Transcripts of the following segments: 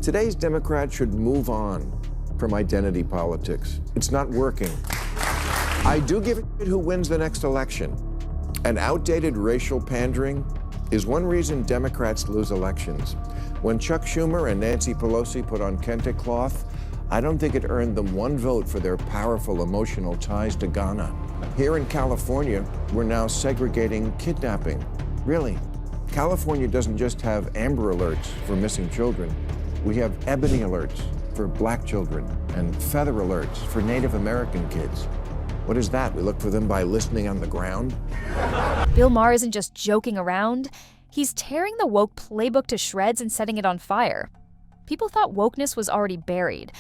Today's Democrats should move on from identity politics. It's not working. I do give a who wins the next election. And outdated racial pandering is one reason Democrats lose elections. When Chuck Schumer and Nancy Pelosi put on kente cloth, I don't think it earned them one vote for their powerful emotional ties to Ghana. Here in California, we're now segregating kidnapping. Really, California doesn't just have Amber Alerts for missing children. We have Ebony Alerts for black children and Feather Alerts for Native American kids. What is that? We look for them by listening on the ground? Bill Maher isn't just joking around. He's tearing the woke playbook to shreds and setting it on fire. People thought wokeness was already buried,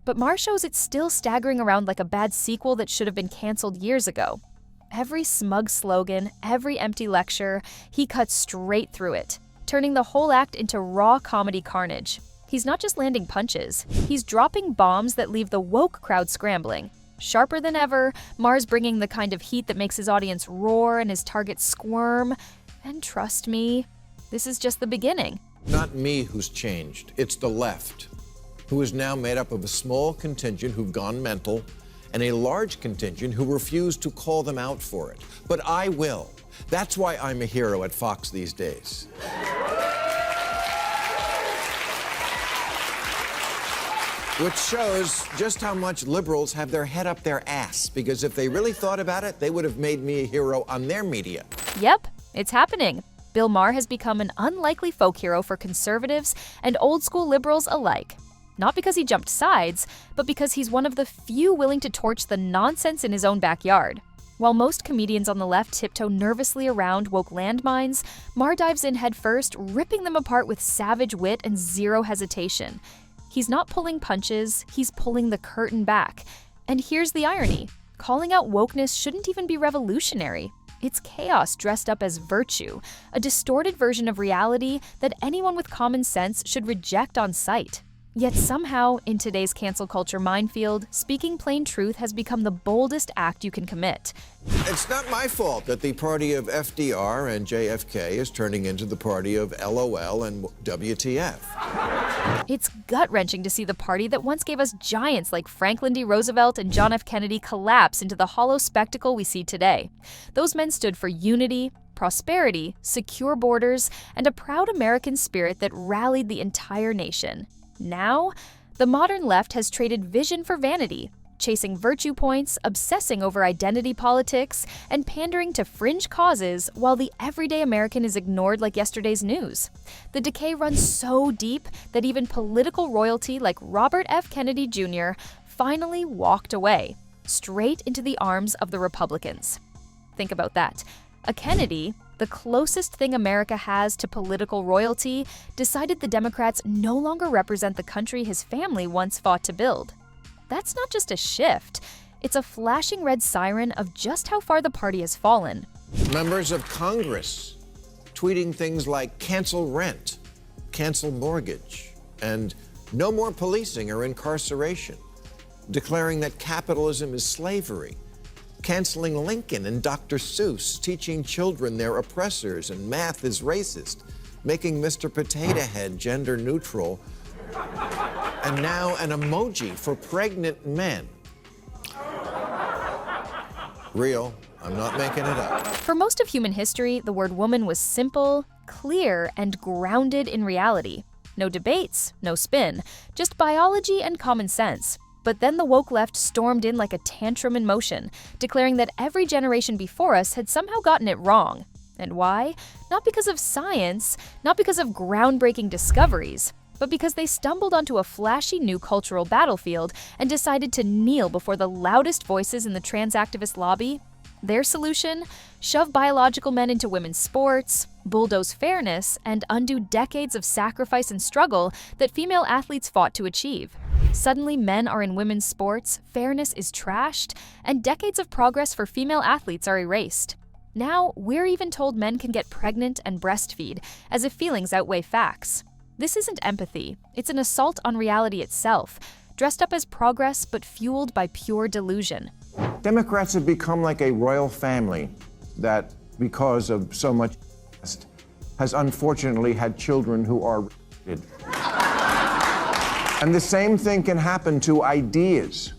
but Maher shows it's still staggering around like a bad sequel that should have been canceled years ago. Every smug slogan, every empty lecture, he cuts straight through it, turning the whole act into raw comedy carnage. He's not just landing punches, he's dropping bombs that leave the woke crowd scrambling. Sharper than ever, Maher's bringing the kind of heat that makes his audience roar and his targets squirm. And trust me, this is just the beginning. Not me who's changed, it's the left, who is now made up of a small contingent who've gone mental and a large contingent who refuse to call them out for it. But I will. That's why I'm a hero at Fox these days. Which shows just how much liberals have their head up their ass, because if they really thought about it, they would have made me a hero on their media. Yep, it's happening. Bill Maher has become an unlikely folk hero for conservatives and old-school liberals alike. Not because he jumped sides, but because he's one of the few willing to torch the nonsense in his own backyard. While most comedians on the left tiptoe nervously around woke landmines, Maher dives in headfirst, ripping them apart with savage wit and zero hesitation. He's not pulling punches, he's pulling the curtain back. And here's the irony. Calling out wokeness shouldn't even be revolutionary. It's chaos dressed up as virtue, a distorted version of reality that anyone with common sense should reject on sight. Yet somehow, in today's cancel culture minefield, speaking plain truth has become the boldest act you can commit. It's not my fault that the party of FDR and JFK is turning into the party of LOL and WTF. It's gut-wrenching to see the party that once gave us giants like Franklin D. Roosevelt and John F. Kennedy collapse into the hollow spectacle we see today. Those men stood for unity, prosperity, secure borders, and a proud American spirit that rallied the entire nation. Now, the modern left has traded vision for vanity, chasing virtue points, obsessing over identity politics, and pandering to fringe causes while the everyday American is ignored like yesterday's news. The decay runs so deep that even political royalty like Robert F. Kennedy Jr. finally walked away, straight into the arms of the Republicans. Think about that. A Kennedy, the closest thing America has to political royalty, decided the Democrats no longer represent the country his family once fought to build. That's not just a shift, it's a flashing red siren of just how far the party has fallen. Members of Congress tweeting things like cancel rent, cancel mortgage, and no more policing or incarceration, declaring that capitalism is slavery, canceling Lincoln and Dr. Seuss, teaching children they're oppressors and math is racist, making Mr. Potato Head gender neutral, and now an emoji for pregnant men. Real, I'm not making it up. For most of human history, the word woman was simple, clear, and grounded in reality. No debates, no spin, just biology and common sense. But then the woke left stormed in like a tantrum in motion, declaring that every generation before us had somehow gotten it wrong. And why? Not because of science, not because of groundbreaking discoveries, but because they stumbled onto a flashy new cultural battlefield and decided to kneel before the loudest voices in the trans activist lobby. Their solution? Shove biological men into women's sports, bulldoze fairness, and undo decades of sacrifice and struggle that female athletes fought to achieve. Suddenly, men are in women's sports, fairness is trashed, and decades of progress for female athletes are erased. Now, we're even told men can get pregnant and breastfeed, as if feelings outweigh facts. This isn't empathy, it's an assault on reality itself, dressed up as progress but fueled by pure delusion. Democrats have become like a royal family that, because of so much has unfortunately had children who are And the same thing can happen to ideas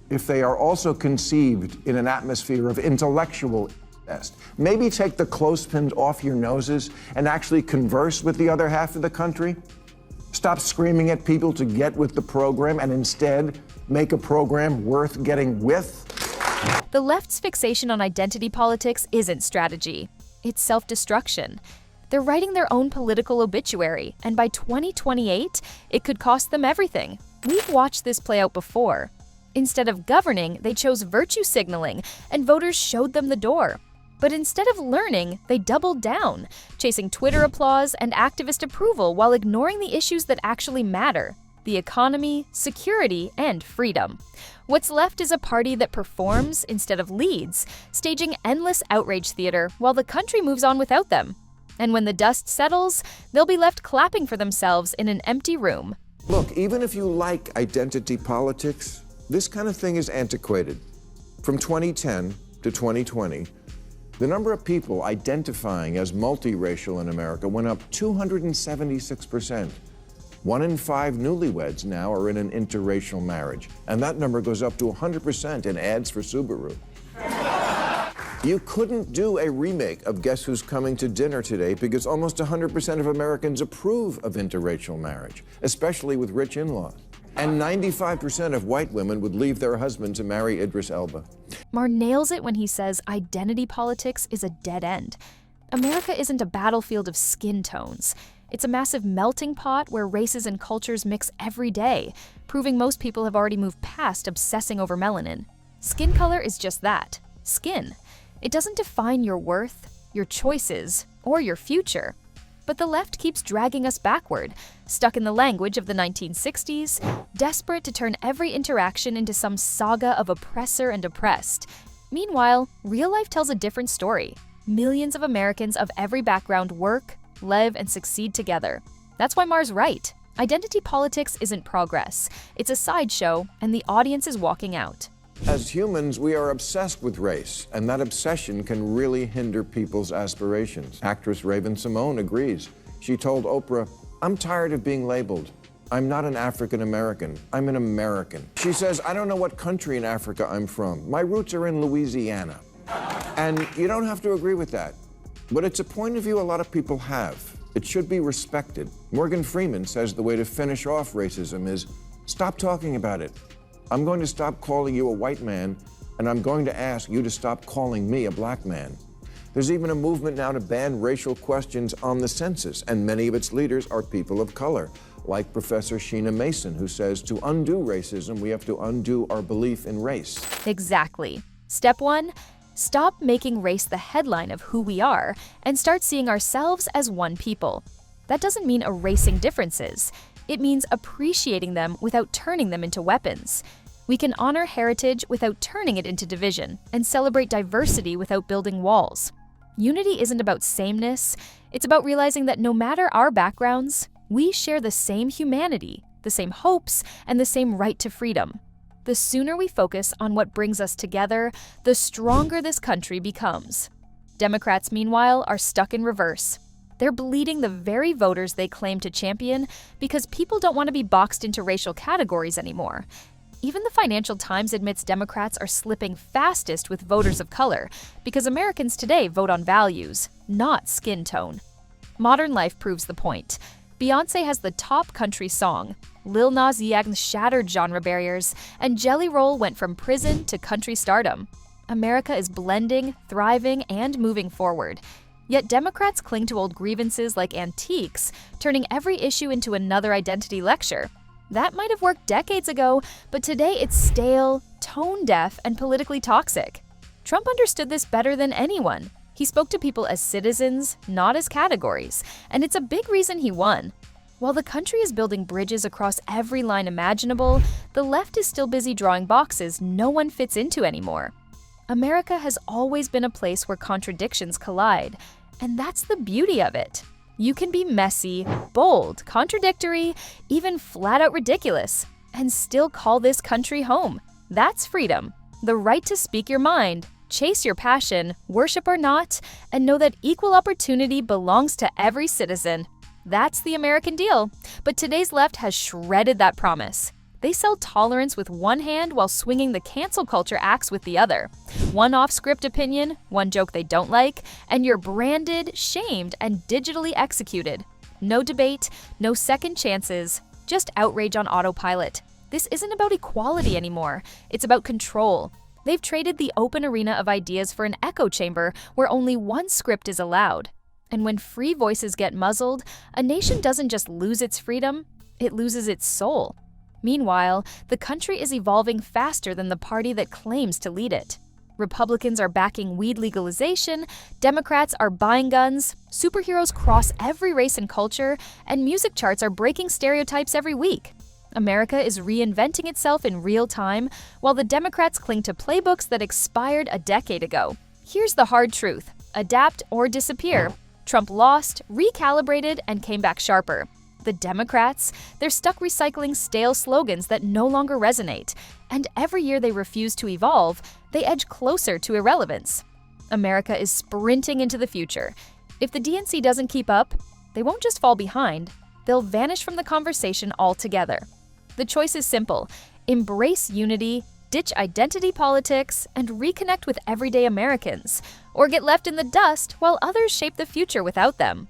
if they are also conceived in an atmosphere of intellectual test. Maybe take the clothespins off your noses and actually converse with the other half of the country. Stop screaming at people to get with the program and instead make a program worth getting with. The left's fixation on identity politics isn't strategy. It's self-destruction. They're writing their own political obituary, and by 2028, it could cost them everything. We've watched this play out before. Instead of governing, they chose virtue signaling, and voters showed them the door. But instead of learning, they doubled down, chasing Twitter applause and activist approval while ignoring the issues that actually matter: the economy, security, and freedom. What's left is a party that performs instead of leads, staging endless outrage theater while the country moves on without them. And when the dust settles, they'll be left clapping for themselves in an empty room. Look, even if you like identity politics, this kind of thing is antiquated. From 2010 to 2020, the number of people identifying as multiracial in America went up 276%. 1 in 5 newlyweds now are in an interracial marriage, and that number goes up to 100% in ads for Subaru. You couldn't do a remake of Guess Who's Coming to Dinner today because almost 100% of Americans approve of interracial marriage, especially with rich in-laws. And 95% of white women would leave their husband to marry Idris Elba. Maher nails it when he says identity politics is a dead end. America isn't a battlefield of skin tones. It's a massive melting pot where races and cultures mix every day, proving most people have already moved past obsessing over melanin. Skin color is just that, skin. It doesn't define your worth, your choices, or your future. But the left keeps dragging us backward, stuck in the language of the 1960s, desperate to turn every interaction into some saga of oppressor and oppressed. Meanwhile, real life tells a different story. Millions of Americans of every background work, live, and succeed together. That's why Maher's right. Identity politics isn't progress. It's a sideshow, and the audience is walking out. As humans, we are obsessed with race, and that obsession can really hinder people's aspirations. Actress Raven-Symoné agrees. She told Oprah, "I'm tired of being labeled. I'm not an African American. I'm an American." She says, "I don't know what country in Africa I'm from. My roots are in Louisiana." And you don't have to agree with that. But it's a point of view a lot of people have. It should be respected. Morgan Freeman says the way to finish off racism is stop talking about it. I'm going to stop calling you a white man, and I'm going to ask you to stop calling me a black man. There's even a movement now to ban racial questions on the census, and many of its leaders are people of color, like Professor Sheena Mason, who says to undo racism, we have to undo our belief in race. Exactly. Step 1, stop making race the headline of who we are, and start seeing ourselves as one people. That doesn't mean erasing differences. It means appreciating them without turning them into weapons. We can honor heritage without turning it into division, and celebrate diversity without building walls. Unity isn't about sameness, it's about realizing that no matter our backgrounds, we share the same humanity, the same hopes, and the same right to freedom. The sooner we focus on what brings us together, the stronger this country becomes. Democrats, meanwhile, are stuck in reverse. They're bleeding the very voters they claim to champion because people don't want to be boxed into racial categories anymore. Even the Financial Times admits Democrats are slipping fastest with voters of color because Americans today vote on values, not skin tone. Modern life proves the point. Beyoncé has the top country song. Lil Nas X shattered genre barriers, and Jelly Roll went from prison to country stardom. America is blending, thriving, and moving forward. Yet Democrats cling to old grievances like antiques, turning every issue into another identity lecture. That might have worked decades ago, but today it's stale, tone-deaf, and politically toxic. Trump understood this better than anyone. He spoke to people as citizens, not as categories, and it's a big reason he won. While the country is building bridges across every line imaginable, the left is still busy drawing boxes no one fits into anymore. America has always been a place where contradictions collide, and that's the beauty of it. You can be messy, bold, contradictory, even flat-out ridiculous, and still call this country home. That's freedom. The right to speak your mind, chase your passion, worship or not, and know that equal opportunity belongs to every citizen. That's the American deal. But today's left has shredded that promise. They sell tolerance with one hand while swinging the cancel culture axe with the other. One off-script opinion, one joke they don't like, and you're branded, shamed, and digitally executed. No debate, no second chances, just outrage on autopilot. This isn't about equality anymore. It's about control. They've traded the open arena of ideas for an echo chamber where only one script is allowed. And when free voices get muzzled, a nation doesn't just lose its freedom, it loses its soul. Meanwhile, the country is evolving faster than the party that claims to lead it. Republicans are backing weed legalization, Democrats are buying guns, superheroes cross every race and culture, and music charts are breaking stereotypes every week. America is reinventing itself in real time, while the Democrats cling to playbooks that expired a decade ago. Here's the hard truth: adapt or disappear. Trump lost, recalibrated, and came back sharper. The Democrats, they're stuck recycling stale slogans that no longer resonate, and every year they refuse to evolve, they edge closer to irrelevance. America is sprinting into the future. If the DNC doesn't keep up, they won't just fall behind, they'll vanish from the conversation altogether. The choice is simple: embrace unity, ditch identity politics, and reconnect with everyday Americans, or get left in the dust while others shape the future without them.